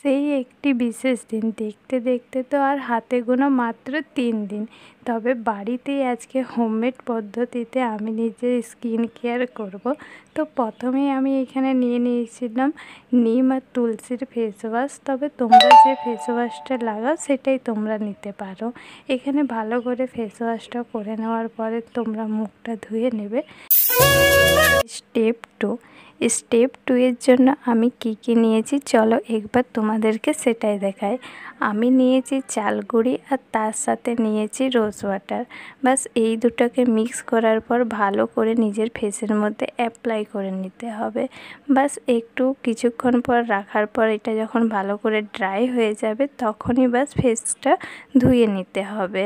সেই একটি বিশেষ দিন, দেখতে দেখতে তো আর হাতে গোনা মাত্র 3 দিন। তবে বাড়িতেই আজকে হোমমেড পদ্ধতিতে আমি নিজে স্কিন কেয়ার করব। তো প্রথমেই আমি এখানে নিয়ে নিয়েছিলাম নিম আর তুলসীর ফেস ওয়াশ। তবে তোমরা যে ফেস ওয়াশটা লাগাও সেটাই তোমরা নিতে পারো। এখানে ভালো করে ফেস ওয়াশটা করে নেওয়ার পরে তোমরা মুখটা ধুয়ে নেবে। স্টেপ 2 এর জন্য আমি কি নিয়েছি চলো একবার তোমাদেরকে সেটাই দেখাই। আমি নিয়েছি চালগুঁড়ি আর তার সাথে নিয়েছি রোজ ওয়াটার। বাস এই দুটোকে মিক্স করার পর ভালো করে নিজের ফেসের মধ্যে অ্যাপ্লাই করে নিতে হবে। বাস একটু কিছুক্ষণ পর রাখার পর এটা যখন ভালো করে ড্রাই হয়ে যাবে তখনই বাস ফেসটা ধুয়ে নিতে হবে।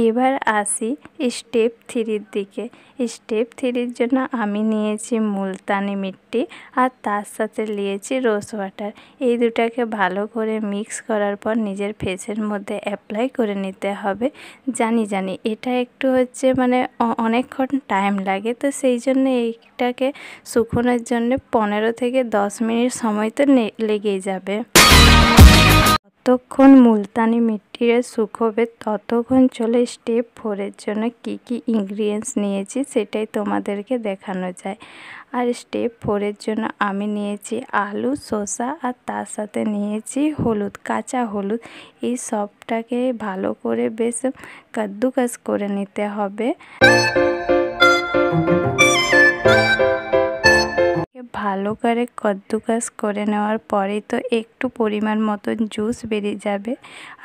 এবার আসি স্টেপ 3 দিকে। স্টেপ 3 জন্য আমি নিয়েছি মুলতানি মিট্টি আর তার সাথে নিয়েছি রোজ ওয়াটার। এই দুটাকে ভালো করে মিক্স করার পর নিজের ফেসের মধ্যে অ্যাপ্লাই করে নিতে হবে। জানি এটা একটু মানে অনেকক্ষণ টাইম লাগে, তো সেই জন্য এইটাকে শুকোনোর জন্য 15 থেকে 10 মিনিট সময় তো লেগেই যাবে। যতক্ষণ মুলতানি মিট্টিটা শুকোবে ততক্ষণ চলে স্টেপ 4 এর জন্য কি ইনগ্রিডিয়েন্টস নিয়েছি সেটাই তোমাদেরকে দেখানো যায়। আর স্টেপ 4 এর জন্য আমি নিয়েছি আলু, শসা আর তার সাথে নিয়েছি হলুদ, কাঁচা হলুদ। এই সবটাকে ভালো করে বেশ কাদ্দুকাস করে নিতে হবে। ভালো করে কদ্দুকাস করে নেওয়ার পরে তো একটু পরিমাণ মতন জুস বেরিয়ে যাবে।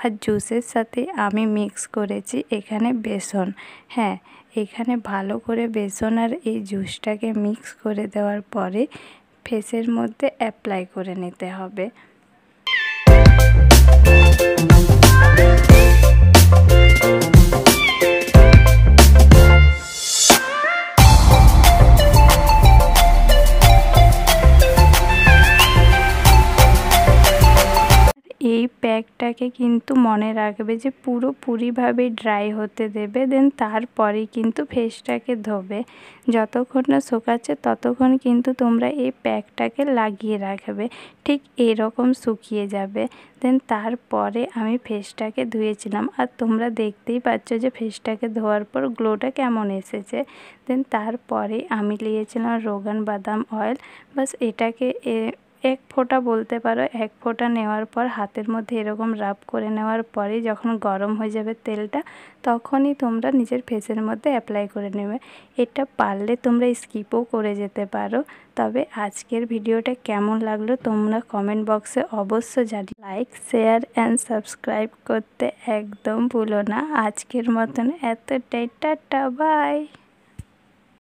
আর জুসের সাথে আমি মিক্স করেছি এখানে বেসন। হ্যাঁ, এখানে ভালো করে বেসন আর এই জুসটাকে মিক্স করে দেওয়ার পরে ফেসের মধ্যে অ্যাপ্লাই করে নিতে হবে। এই প্যাকটাকে কিন্তু মনে রাখবে যে পুরোপুরিভাবে ড্রাই হতে দেবে, দেন তারপরেই কিন্তু ফেসটাকে ধোবে। যতক্ষণ না শুকাচ্ছে ততক্ষণ কিন্তু তোমরা এই প্যাকটাকে লাগিয়ে রাখবে। ঠিক এরকম শুকিয়ে যাবে, দেন তারপরে আমি ফেসটাকে ধুয়েছিলাম। আর তোমরা দেখতেই পাচ্ছ যে ফেসটাকে ধোয়ার পর গ্লোটা কেমন এসেছে। দেন তারপরে আমি নিয়েছিলাম রোগান বাদাম অয়েল। বাস এটাকে 1 ফোঁটা বলতে পারো, 1 ফোঁটা নেওয়ার পর হাতের মধ্যে এরকম রাব করে নেওয়ার পরে যখন গরম হয়ে যাবে তেলটা তখনই তোমরা নিজের ফেসের মধ্যে অ্যাপ্লাই করে নেবে। এটা পারলে তোমরা স্কিপও করে যেতে পারো। তবে আজকের ভিডিওটা কেমন লাগলো তোমরা কমেন্ট বক্সে অবশ্য জানি। লাইক, শেয়ার অ্যান্ড সাবস্ক্রাইব করতে একদম ভুলো না। আজকের মতন এতটাই, টাটা, বাই।